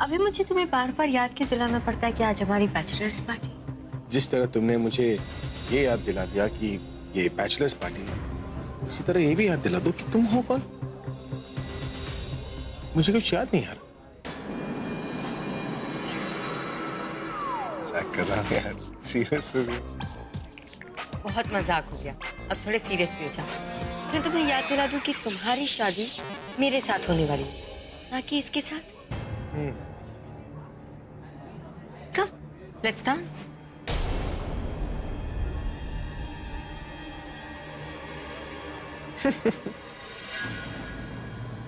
अभी मुझे तुम्हें बार बार याद क्यों दिलाना पड़ता है कि आज हमारी बैचलर्स पार्टी? जिस तरह तुमने मुझे ये याद दिला दिया कि ये बैचलर्स पार्टी है, उसी तरह ये भी याद दिला दो कि तुम हो कौन। मुझे कुछ याद नहीं यार। मजाक कर रहा हूं यार, सीरियस हो गया। बहुत मजाक हो गया, अब थोड़े सीरियस भी हो जाओ। मैं तुम्हें याद दिला दूं कि तुम्हारी शादी मेरे साथ होने वाली है, ना कि इसके साथ। कम, लेट्स डांस।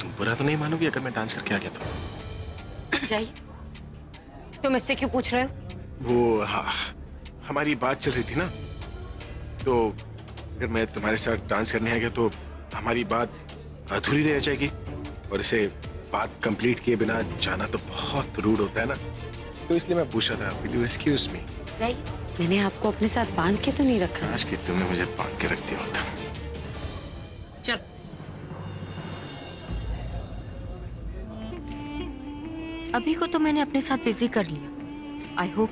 तुम बुरा तो नहीं मानोगी अगर मैं डांस करके आ गया तो? जाइए। तुम इससे क्यों पूछ रहे हो? वो हमारी बात चल रही थी ना, तो अगर मैं तुम्हारे साथ डांस करने आ गया तो हमारी बात अधूरी रह जाएगी, और इसे बात कंप्लीट किए बिना जाना तो बहुत रूड होता है ना, तो इसलिए मैं पूछ रहा था, विल यू एक्सक्यूज मी? जाइए। मैंने आपको अपने साथ बांध के तो नहीं रखा। आज कि तुमने मुझे बांध के रख दिया होता। चल। अभी को तो मैंने अपने साथ बिजी कर लिया। आई होप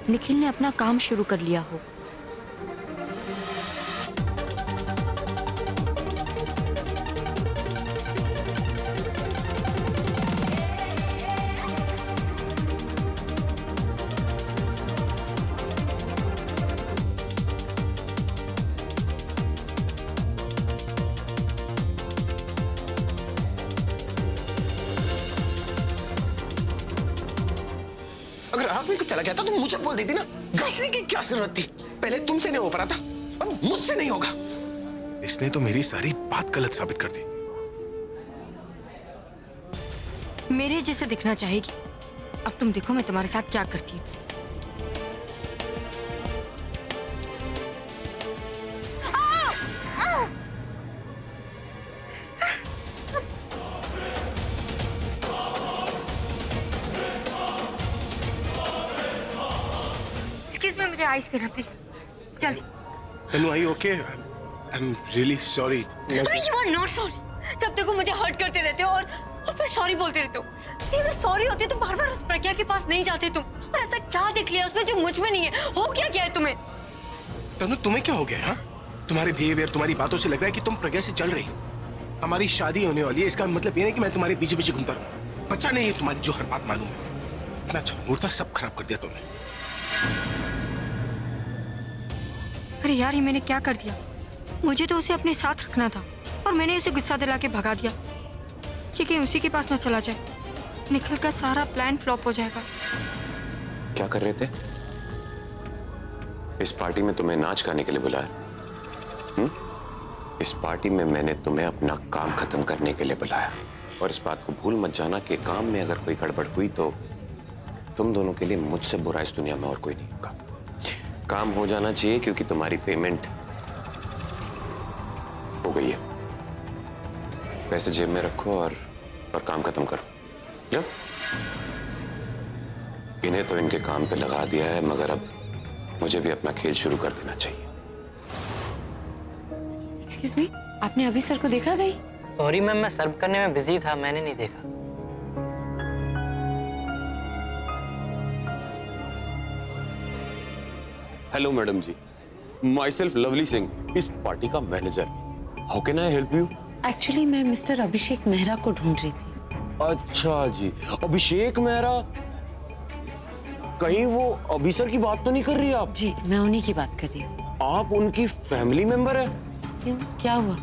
निखिल ने अपना काम शुरू कर लिया हो। अगर आप मेरे को चला गया था तो मुझे बोल देती ना, घसने की क्या जरूरत थी? पहले तुमसे नहीं हो पा रहा था, अब मुझसे नहीं होगा। इसने तो मेरी सारी बात गलत साबित कर दी। मेरे जैसे दिखना चाहेगी? अब तुम देखो मैं तुम्हारे साथ क्या करती हूँ। मुझे आइस देना प्लीज, जल्दी। तनु, are you okay? I'm really sorry. You are not sorry. जब देखो मुझे हर्ट करते रहते हो और फिर सॉरी बोलते रहते हो। ये अगर सॉरी होती तो बार बार उस प्रज्ञा के पास नहीं जाते तुम। और ऐसा क्या देख लिया उसमें जो मुझ में नहीं है? हो क्या है तुम्हें? तनु, तुम्हें क्या हो गया? हाँ, तुम्हारे बिहेवियर, तुम्हारी बातों से लग रहा है कि तुम प्रज्ञा से चल रही। हमारी शादी होने वाली है, इसका मतलब ये नहीं कि मैं तुम्हारे पीछे पीछे घूमता रहूं। बच्चा नहीं है तुम्हारी जो हर बात मालूम है। इतना अच्छा मुहूर्त सब खराब कर दिया तुमने। अरे यार, ये मैंने क्या कर दिया? मुझे तो उसे अपने साथ रखना था और मैंने उसे गुस्सा दिला के भगा दिया। ये कहीं उसी के पास न चला जाए, निखिल का सारा प्लान फ्लॉप हो जाएगा। क्या कर रहे थे? इस पार्टी में तुम्हें नाच गाने के लिए बुलाया? इस पार्टी में मैंने तुम्हें अपना काम खत्म करने के लिए बुलाया, और इस बात को भूल मत जाना कि काम में अगर कोई गड़बड़ हुई तो तुम दोनों के लिए मुझसे बुरा इस दुनिया में और कोई नहीं होगा। काम हो जाना चाहिए क्योंकि तुम्हारी पेमेंट हो गई है। पैसे जेब में रखो और काम खत्म करो। जा। इन्हें तो इनके काम पे लगा दिया है, मगर अब मुझे भी अपना खेल शुरू कर देना चाहिए। एक्सक्यूज मी, आपने अभी सर को देखा गई? सॉरी मैम, मैं सर्व करने में बिजी था, मैंने नहीं देखा। Hello madam ji, myself Lovely Singh, इस पार्टी का manager. How can I help you? Actually मैं मिस्टर अभिषेक मेहरा को ढूंढ रही थी। अच्छा जी, अभिषेक मेहरा। कहीं वो अभी सर की बात तो नहीं कर रही आप? जी, मैं उन्हीं की बात कर रही हूँ। आप उनकी फैमिली मेंबर है? क्यों, क्या हुआ?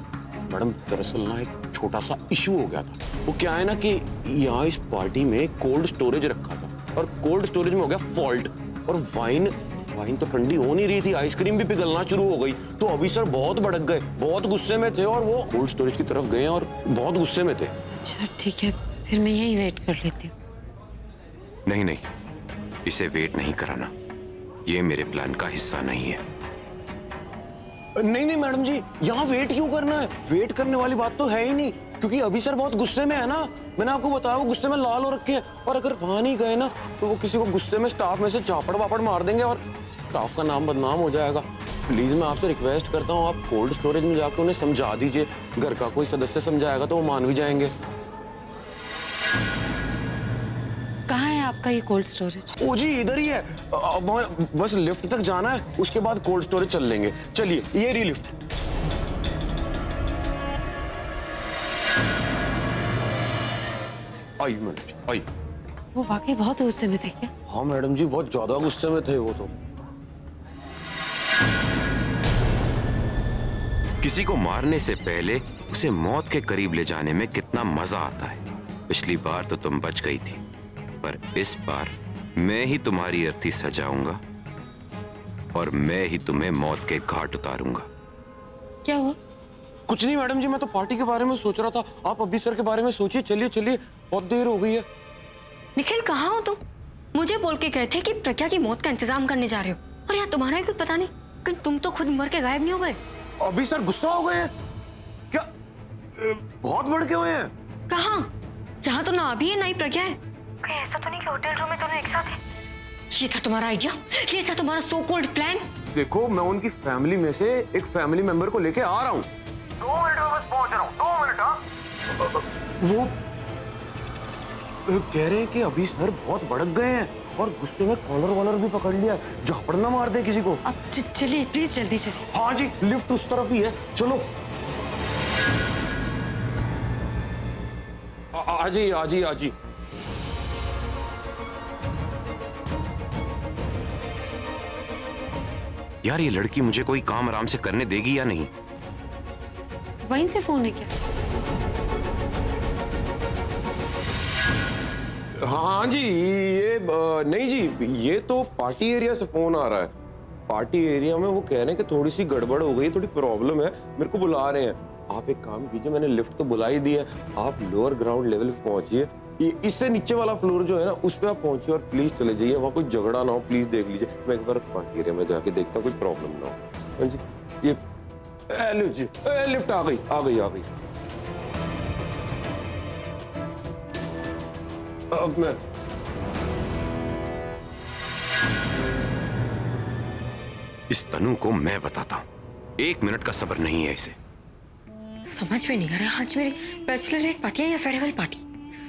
मैडम, दरअसल ना एक छोटा सा इशू हो गया था। वो क्या है ना कि यहाँ इस पार्टी में कोल्ड स्टोरेज रखा था और कोल्ड स्टोरेज में हो गया फॉल्ट, और वाइन तो ठंडी हो नहीं रही थी, आइसक्रीम भी पिघलना शुरू हो गई। तो अभी सर बहुत भड़क गए, बहुत गुस्से में थे और वो कोल्ड स्टोरेज की तरफ गए और बहुत गुस्से में थे। अच्छा ठीक है, फिर मैं यही वेट कर लेती हूँ। नहीं, इसे वेट नहीं कराना, ये मेरे प्लान का हिस्सा नहीं है। नहीं मैडम जी, यहाँ वेट क्यों करना है? वेट करने वाली बात तो है ही नहीं, क्योंकि अभी सर बहुत गुस्से में है ना। मैंने आपको बताया वो गुस्से में लाल हो रखे हैं, और अगर वहां नहीं गए ना तो वो किसी को गुस्से में स्टाफ में से चापड़ वापड़ मार देंगे और स्टाफ का नाम बदनाम हो जाएगा। प्लीज मैं आपसे रिक्वेस्ट करता हूँ, आप कोल्ड स्टोरेज में जाकर उन्हें समझा दीजिए। घर का कोई सदस्य समझाएगा तो वो मान भी जाएंगे। कहाँ आपका ये कोल्ड स्टोरेज? ओ जी इधर ही है। अब बस लिफ्ट तक जाना है, उसके बाद कोल्ड स्टोरेज चल लेंगे। चलिए ये रही लिफ्ट। आई मैडम जी, आई। वो वाकई बहुत गुस्से में थे क्या? हाँ मैडम जी, बहुत ज्यादा गुस्से में थे वो तो। किसी को मारने से पहले उसे मौत के करीब ले जाने में कितना मजा आता है। पिछली बार तो तुम बच गई थी, पर इस बार मैं ही तुम्हारी अर्थी सजाऊंगा और मैं ही तुम्हें मौत के घाट उतारूंगा। क्या हुआ? कुछ नहीं मैडम जी, मैं तो पार्टी के बारे में सोच रहा था। आप अभी सर के बारे में सोचिए। चलिए चलिए, बहुत देर हो गई है। निखिल कहाँ हो तुम? मुझे बोल के गए थे कि प्रज्ञा की मौत का इंतजाम करने जा रहे हो, और यार तुम्हारा ही कुछ पता नहीं, कहीं तुम तो खुद मर के गायब नहीं हो गए? अभी सर गुस्सा हो गए हैं क्या? बहुत भड़के हुए हैं। कहाँ? यहाँ तो ना अभी है ना ही प्रज्ञा है। कहीं ऐसा तो नहीं कि होटल रूम में दोनों एक साथ हैं? ये था तुम्हारा आइडिया? ये था तुम्हारा सो कॉल्ड प्लान? देखो, मैं उनकी फैमिली में से एक फैमिली मेंबर को लेके आ रहा हूँ। 2 मिनट में बस पहुंच रहा हूँ, 2 मिनट। हाँ वो कह रहे हैं कि अभी सर बहुत भड़क गए हैं और गुस्से में कॉलर वॉलर भी पकड़ लिया। झापड़ ना मार दे किसी को। अब चलिए प्लीज, जल्दी चलिए। हाँ जी, लिफ्ट उस तरफ ही है, चलो। आजी आजी आजी। यार ये लड़की मुझे कोई काम आराम से करने देगी या नहीं? वहीं से फोन है क्या? हाँ जी, ये नहीं जी, ये तो पार्टी एरिया से फोन आ रहा है। पार्टी एरिया में वो कह रहे हैं कि थोड़ी सी गड़बड़ हो गई, थोड़ी प्रॉब्लम है, मेरे को बुला रहे हैं। आप एक काम कीजिए, मैंने लिफ्ट तो बुला ही दी है, आप लोअर ग्राउंड लेवल पे पहुंचिए। इससे नीचे वाला फ्लोर जो है ना, उस पे आप पहुंचिए और प्लीज चले जाइए। वहाँ कोई झगड़ा ना हो, प्लीज देख लीजिए। मैं एक बार पार्टी एरिया में जाके देखता हूँ, कोई प्रॉब्लम ना हो। हाँ जी, ये लिफ्ट आ गई आ गई आ गई। अब मैं इस तनु को मैं बताता हूँ, 1 मिनट का सब्र नहीं है इसे। समझ में नहीं आ रहा, आज मेरी बैचलरेट पार्टी है या फेयरवेल पार्टी?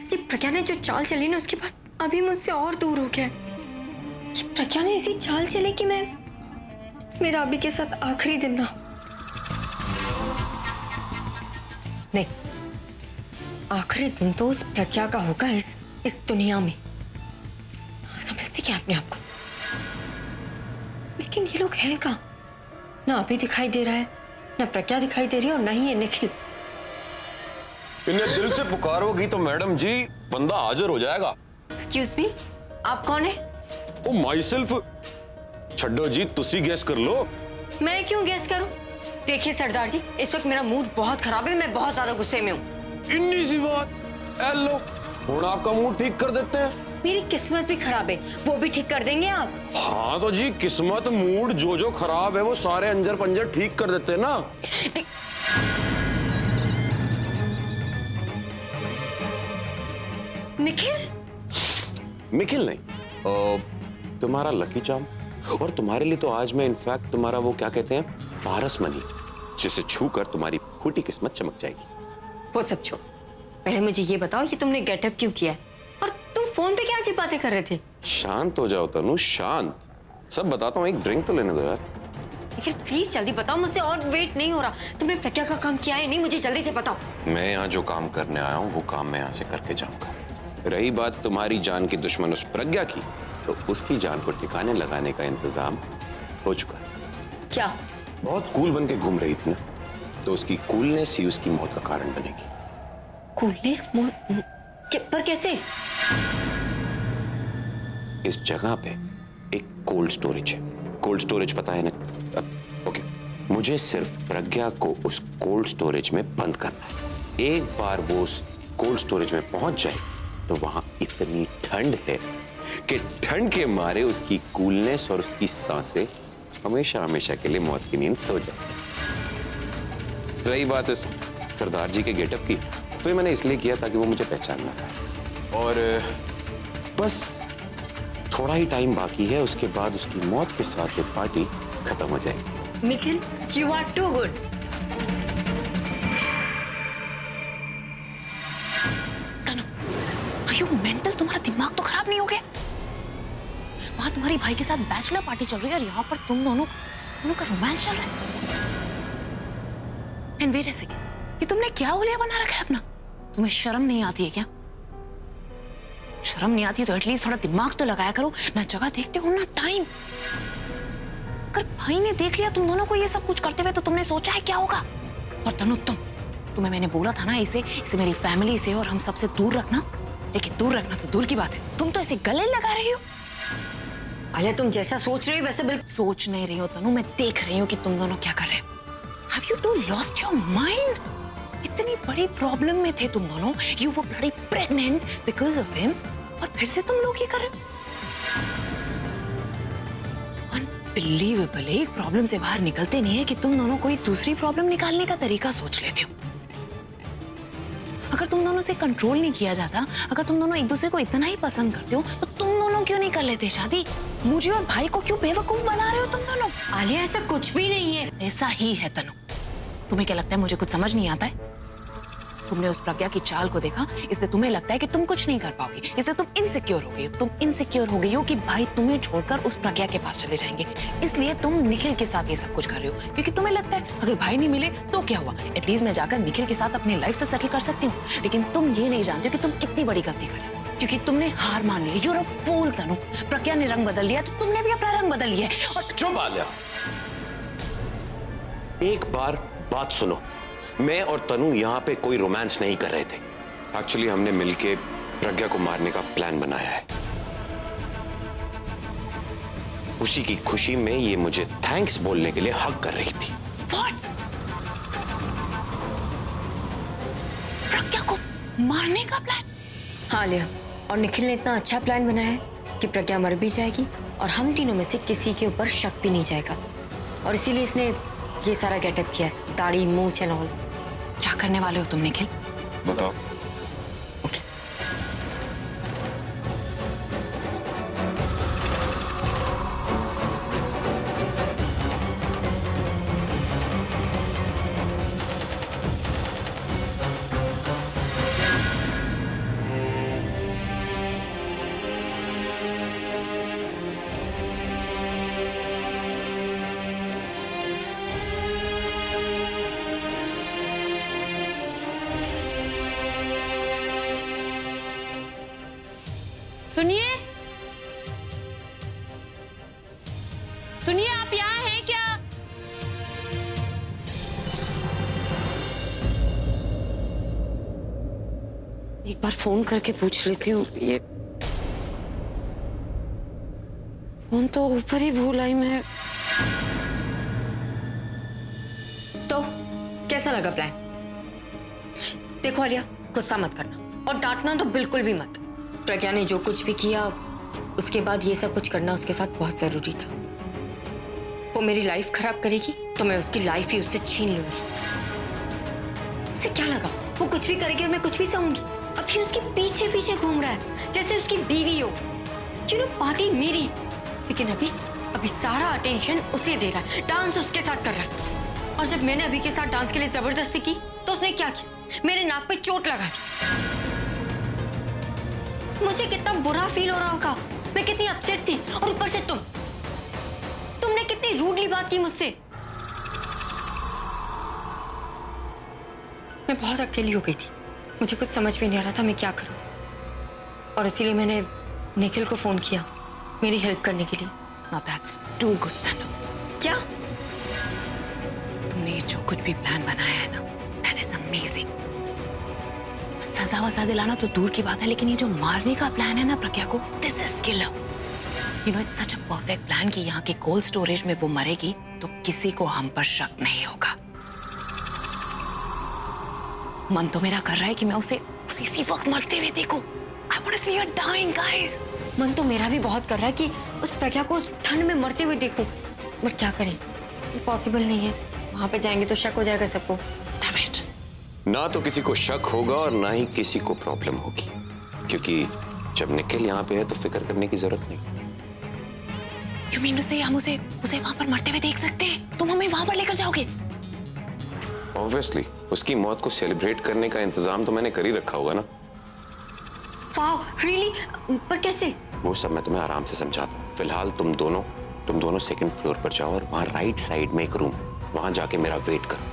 ये प्रज्ञा ने जो चाल चली ना, उसके बाद अभी मुझसे और दूर हो गया। ये प्रज्ञा ने ऐसी चाल चली कि मेरा अभी के साथ आखिरी दिन ना हो। नहीं, आखिरी दिन तो उस प्रज्ञा का होगा इस दुनिया में। समझती क्या अपने आप को? लेकिन ये लोग हैं कहाँ? ना अभी दिखाई दे रहा है, ना प्रज्ञा दिखाई दे रही है, और ना ही ये निखिल। इन्हें दिल से पुकारोगी तो मैडम जी बंदा हाजिर हो जाएगा। एक्सक्यूज मी, आप कौन है? ओ माई सेल्फ। छड्डो जी, तुसी गेस कर लो। मैं क्यों गेस करूं? देखिए सरदार जी, इस वक्त मेरा मूड बहुत खराब है, मैं बहुत ज्यादा गुस्से में हूँ। इन्नी सी बात, हेलो, और आपका मूड ठीक कर देते हैं। मेरी किस्मत भी खराब है, वो भी ठीक कर देंगे आप? हाँ तो जी, किस्मत मूड जो खराब है वो सारे अंजर पंजर ठीक कर देते हैं ना। निखिल नहीं, तुम्हारा लकी चार्म। और तुम्हारे लिए तो आज मैं इनफैक्ट तुम्हारा वो क्या कहते हैं, पारस मनी, जिसे छूकर तुम्हारी फूटी किस्मत चमक जाएगी। वो सब छोड़, पहले मुझे ये बताओ कि तुमने गेटअप क्यों किया है, और तुम फोन पे क्या अजीब बातें कर रहे थे? शांत हो जाओ तनु, शांत। सब बताता हूँ, एक ड्रिंक तो लेने दो यार। लेकिन प्लीज जल्दी बताओ, मुझसे और वेट नहीं हो रहा। तुमने प्रज्ञा का काम किया है नहीं, मुझे जल्दी से बताओ। मैं यहाँ जो काम करने आया हूँ वो काम मैं यहाँ से करके जाऊंगा। रही बात तुम्हारी जान की दुश्मन उस प्रज्ञा की, तो उसकी जान को ठिकाने लगाने का इंतजाम हो चुका है। क्या? बहुत कूल बन के घूम रही थी ना, तो उसकी कूलनेस ही उसकी मौत का कारण बनेगी। कूलनेस? पर कैसे? इस जगह पे एक कोल्ड स्टोरेज है। कोल्ड स्टोरेज पता है ना? ओके, मुझे सिर्फ प्रज्ञा को उस कोल्ड स्टोरेज में बंद करना है। एक बार वो उस कोल्ड स्टोरेज में पहुंच जाए तो वहां इतनी ठंड है कि ठंड के मारे उसकी कूलनेस और उसकी सांसें हमेशा हमेशा के लिए मौत की नींद सो जाएगी। रही बात इस सरदार जी के गेटअप की, तो ये मैंने इसलिए किया ताकि वो मुझे पहचानना था। और बस थोड़ा ही टाइम बाकी है, उसके बाद उसकी मौत के साथ ये पार्टी खत्म हो जाएगी। Nikhil, you are too good. You mental, तुम्हारा दिमाग तो खराब नहीं हो गया? तुम्हारी भाई के साथ बैचलर पार्टी चल रही है और यहाँ पर तुम दोनों का रोमांस चल रहा है। एंड वेट अ सेकंड, ये तुमने क्या हुलिया बना रखा है अपना? तुम्हें शर्म नहीं आती है क्या? शर्म नहीं आती तो एटलीस्ट थोड़ा दिमाग तो लगाया करो। ना जगह देखते हो ना टाइम। अगर भाई ने देख लिया तुम दोनों को ये सब कुछ करते हुए तो तुमने सोचा है क्या होगा? और तनु तुम्हें मैंने बोला था ना इसे मेरी फैमिली से और हम सबसे दूर रखना, लेकिन दूर रखना तो दूर की बात है, तुम तो इसे गले लगा रही हो। आलिया तुम जैसा सोच रही हो वैसे बिल्कुल सोच नहीं रही हो तनु, मैं देख रही हूँ कि तुम दोनों क्या कर रहे हो। Have you two lost your mind? इतनी बड़ी प्रॉब्लम में थे तुम दोनों, you were bloody pregnant because of him, और फिर से तुम लोग ये कर रहे हो। Unbelievable, एक प्रॉब्लम से बाहर निकलते नहीं है कि तुम दोनों कोई दूसरी प्रॉब्लम निकालने का तरीका सोच लेते हो। अगर तुम दोनों से कंट्रोल नहीं किया जाता, अगर तुम दोनों एक दूसरे को इतना ही पसंद करते हो तो तुम दोनों क्यों नहीं कर लेते शादी? मुझे और भाई को क्यों बेवकूफ बना रहे हो तुम दोनों? आलिया ऐसा कुछ भी नहीं है। ऐसा ही है तनु। तुम्हें क्या लगता है मुझे कुछ समझ नहीं आता है? तुमने उस प्रज्ञा की चाल को देखा, इसलिए तुम्हें लगता है कि तुम कुछ नहीं कर पाओगे, इसलिए तुम इनसिक्योर हो गई हो। तुम इनसिक्योर हो गई हो कि भाई तुम्हें छोड़कर उस प्रज्ञा के पास चले जाएंगे, इसलिए तुम निखिल के साथ ये सब कुछ कर रहे हो, क्योंकि तुम्हें लगता है अगर भाई नहीं मिले तो क्या हुआ, एटलीस्ट मैं जाकर निखिल के साथ अपनी लाइफ तो सेटल कर सकती हूँ। लेकिन तुम ये नहीं जानते कि तुम कितनी बड़ी गलती कर रहे हो, क्योंकि तुमने हार मान ली। You're a fool तनु। प्रज्ञा ने रंग बदल लिया तो तुमने भी अपना रंग बदल लिया है। और चुप आलिया, एक बार बात सुनो। मैं और तनु यहाँ पे कोई रोमांस नहीं कर रहे थे। एक्चुअली हमने मिलके प्रज्ञा को मारने का प्लान बनाया है। उसी की खुशी में ये मुझे थैंक्स बोलने के लिए हक कर रही थी। What? प्रज्ञा को मारने का प्लान? हाँ आलिया, और निखिल ने इतना अच्छा प्लान बनाया है कि प्रज्ञा मर भी जाएगी और हम तीनों में से किसी के ऊपर शक भी नहीं जाएगा। और इसीलिए इसने ये सारा गेटअप किया है, दाढ़ी मूंछ एंड ऑल। क्या करने वाले हो तुम निखिल? बताओ। सुनिए, सुनिए, आप यहाँ हैं क्या? एक बार फोन करके पूछ लेती हूँ। ये फोन तो ऊपर ही भूल आई मैं। तो कैसा लगा प्लान? देखो आलिया, गुस्सा मत करना और डांटना तो बिल्कुल भी मत। प्रज्ञा ने जो कुछ भी किया उसके बाद ये सब कुछ करना उसके साथ बहुत जरूरी था। वो मेरी लाइफ खराब करेगी तो मैं उसकी लाइफ ही उससे छीन लूंगी। उसे क्या लगा वो कुछ भी करेगी और मैं कुछ भी सहूंगी? अभी उसके पीछे पीछे घूम रहा है जैसे उसकी बीवी हो। यू नो, पार्टी मेरी, लेकिन अभी सारा अटेंशन उसे दे रहा है, डांस उसके साथ कर रहा है। और जब मैंने अभी के साथ डांस के लिए जबरदस्ती की तो उसने क्या किया? मेरे नाक पे चोट लगा दी। मुझे कितना बुरा फील हो रहा होगा, मैं कितनी अपसेट थी। और ऊपर से तुमने कितनी रूडली बात की मुझसे। मैं बहुत अकेली हो गई थी, मुझे कुछ समझ में नहीं आ रहा था मैं क्या करूं। और इसीलिए मैंने निखिल को फोन किया मेरी हेल्प करने के लिए। Now that's too good, तनु। क्या? तुमने जो कुछ भी प्लान बनाया है ना, that is amazing। सजा वजा दिलाना तो दूर की बात है, लेकिन ये जो मारने का प्लान है ना प्रज्ञा को, this is killer। You know, it's such a perfect plan कि यहाँ के कोल्ड स्टोरेज में वो मरेगी तो किसी को हम पर शक नहीं होगा। मन तो मेरा कर रहा है कि मैं उसे इसी वक्त मरते हुए देखूं। I want to see her dying, guys। मन तो मेरा भी बहुत कर रहा है कि उस प्रज्ञा को उस ठंड में मरते हुए देखूं, बट क्या करें, ये पॉसिबल नहीं है। वहां पे जाएंगे तो शक हो जाएगा सबको। Damn it। ना तो किसी को शक होगा और ना ही किसी को प्रॉब्लम होगी, क्योंकि जब निखिल यहाँ पे है तो फिक्र करने की जरूरत नहीं। You mean to say हम उसे वहां पर मरते हुए देख सकते हैं? तुम हमें वहां पर लेकर जाओगे? Obviously, उसकी मौत को सेलिब्रेट करने का इंतजाम तो मैंने कर ही रखा होगा ना। Wow, really? पर कैसे? वो सब मैं तुम्हें आराम से समझाता हूँ। फिलहाल तुम दोनों सेकंड फ्लोर पर जाओ और वहां राइट साइड में एक रूम, वहां जाके मेरा वेट करो।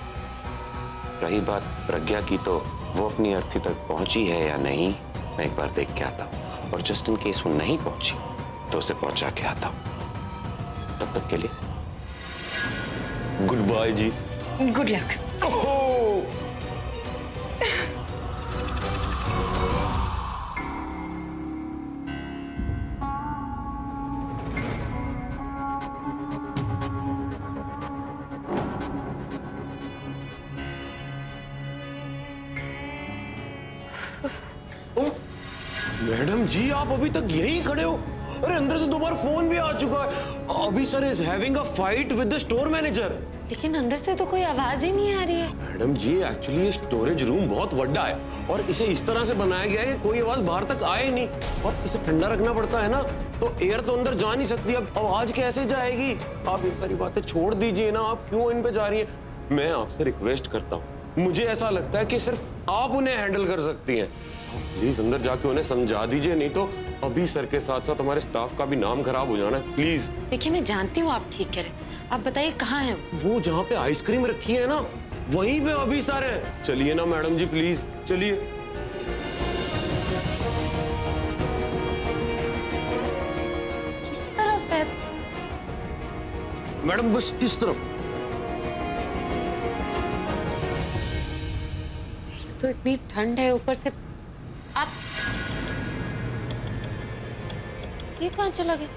रही बात प्रज्ञा की, तो वो अपनी अर्थी तक पहुंची है या नहीं, मैं एक बार देख के आता हूँ, और जस्ट इन केस वो नहीं पहुंची तो उसे पहुंचा के आता हूँ। तब तक के लिए गुड बाय जी। Good luck. मैडम जी, आप अभी तक यहीं खड़े हो? अरे अंदर से 2 बार फोन भी आ चुका है। अभी sir is having a fight with the store manager. लेकिन अंदर से तो कोई आवाज ही नहीं आ रही है। मैडम जी, एक्चुअली ये स्टोरेज रूम बहुत बड़ा है और इसे इस तरह से बनाया गया है कि कोई आवाज बाहर तक आए नहीं, और इसे ठंडा रखना पड़ता है ना, तो एयर तो अंदर जा नहीं सकती। अब आवाज कैसे जाएगी? आप ये सारी बातें छोड़ दीजिए ना, आप क्यों इन पे जा रही हैं? मैं आपसे रिक्वेस्ट करता हूँ, मुझे ऐसा लगता है कि सिर्फ आप उन्हें हैंडल कर सकती हैं। प्लीज अंदर जाके उन्हें समझा दीजिए, नहीं तो अभी सर के साथ साथ हमारे स्टाफ का भी नाम खराब हो जाना है। प्लीज। देखिए, मैं जानती हूँ आप ठीक कह रहे हैं, आप बताइए कहाँ है वो? जहाँ पे आइसक्रीम रखी है ना, वहीं पे अभी सर है। चलिए ना मैडम जी, प्लीज चलिए। किस तरफ है मैडम? बस इस तरफ। तो इतनी ठंड है, ऊपर से आप ये कहाँ चला गया?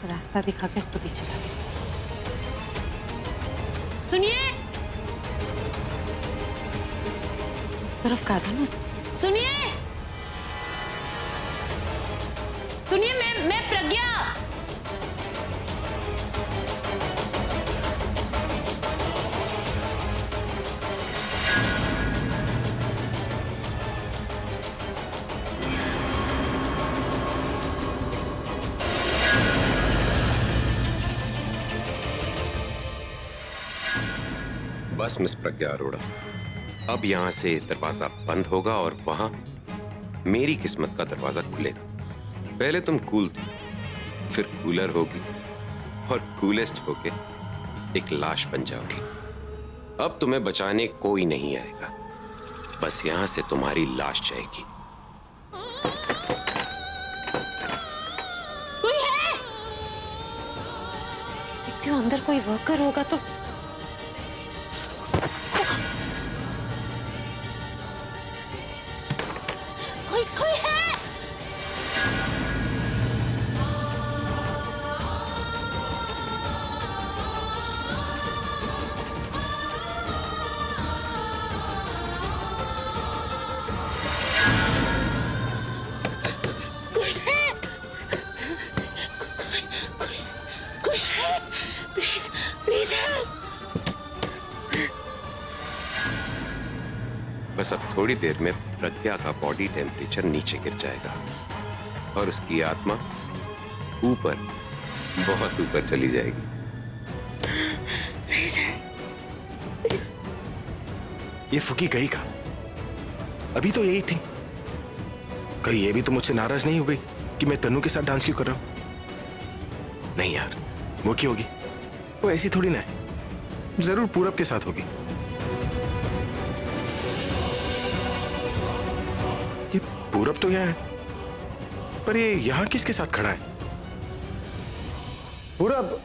रास्ता दिखा के खुद ही चला गया। सुनिए, उस तरफ कहा था ना, सुनिए सुनिए, मैं प्रज्ञा। बस मिस प्रज्ञा अरोड़ा, अब यहां से दरवाजा बंद होगा और वहां मेरी किस्मत का दरवाजा खुलेगा। पहले तुम कूल थी, फिर कूलर होगी, और कूलेस्ट होके एक लाश बन जाओगी। अब तुम्हें बचाने कोई नहीं आएगा, बस यहां से तुम्हारी लाश जाएगी। कोई है? देखती हूँ अंदर कोई वर्कर होगा तो। कोई है? Please help. बस अब थोड़ी देर में प्रज्ञा का बॉडी टेम्परेचर नीचे गिर जाएगा और उसकी आत्मा ऊपर, बहुत ऊपर चली जाएगी। ये फुकी गई कहाँ? अभी तो यही थी। कहीं ये भी तो मुझसे नाराज नहीं हो गई कि मैं तन्नू के साथ डांस क्यों कर रहा हूं? नहीं यार, वो क्यों होगी? वो ऐसी थोड़ी ना है, जरूर पूरब के साथ होगी। ये पूरब तो यहाँ है, पर ये यहाँ किसके साथ खड़ा है? पूरब,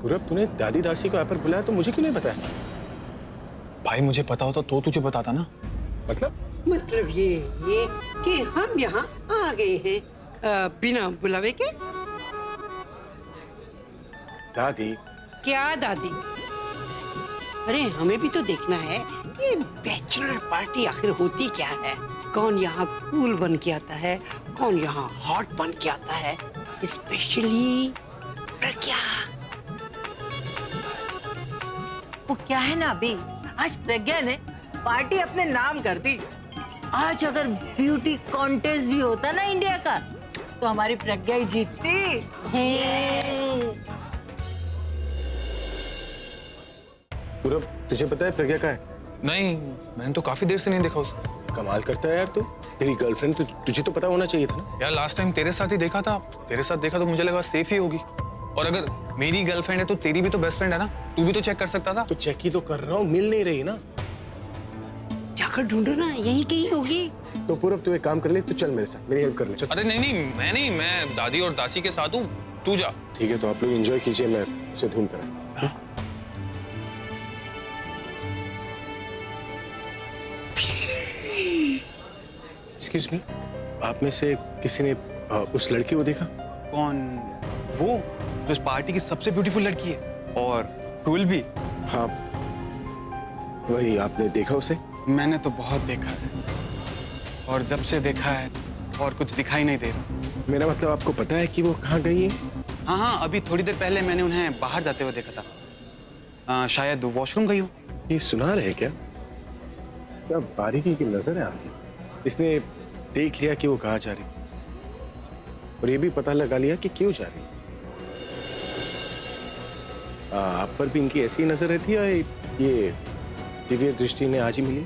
पूरब, तूने दादी दासी को यहाँ पर बुलाया तो मुझे क्यों नहीं बताया? भाई मुझे पता होता तो तुझे बताता ना। मतलब ये कि हम यहाँ आ गए हैं बिना बुलावे के। दादी? क्या दादी? अरे हमें भी तो देखना है ये बैचलर पार्टी आखिर होती क्या है। कौन यहाँ कूल बन के आता है, कौन यहाँ हॉट बन के आता है, स्पेशली प्रज्ञा। वो क्या है ना, अभी आज प्रज्ञा ने पार्टी अपने नाम कर दी। आज अगर ब्यूटी कॉन्टेस्ट भी होता ना इंडिया का तो हमारी प्रज्ञा ही जीतती। पूरब, तुझे पता है प्रज्ञा कहाँ है? नहीं, मैंने तो काफी देर से नहीं देखा उसको। कमाल करता है यार तू। तेरी गर्लफ्रेंड, तुझे तो पता होना चाहिए था ना। यार लास्ट टाइम तेरे साथ ही देखा था, तेरे साथ देखा तो मुझे लगा सेफ ही होगी। और अगर मेरी गर्लफ्रेंड है तो तेरी भी तो बेस्ट फ्रेंड है ना, तू भी तो चेक कर सकता था। तो चेक ही तो कर रहा हूँ, मिल नहीं रही ना। जाकर ढूंढो ना, यही कहीं होगी। तो पूरब तू एक काम कर ले, तू चल मेरे साथ, मेरी हेल्प कर ले। चल। अरे नहीं, मैं दादी और दासी के साथ हूँ, तू जा। ठीक है, तो आप लोग एंजॉय कीजिए, मैं उसे ढूंढ कर। एक्सक्यूज मी, आप में से किसी ने उस लड़की को देखा? कौन? वो जो इस पार्टी की सबसे ब्यूटीफुल लड़की है और कूल भी। हाँ, वही। आपने देखा उसे? मैंने तो बहुत देखा है, और जब से देखा है और कुछ दिखाई नहीं दे रहा। मेरा मतलब आपको पता है कि वो कहाँ गई है? हाँ, अभी थोड़ी देर पहले मैंने उन्हें बाहर जाते हुए देखा था। शायद वॉशरूम गई हो। ये सुना रहे क्या? क्या बारीकी की नजर है आपकी। इसने देख लिया कि वो कहाँ जा रही, और ये भी पता लगा लिया कि क्यों जा रही। आप पर भी इनकी ऐसी नजर रहती है, ये दिव्य दृष्टि ने आज ही मिली?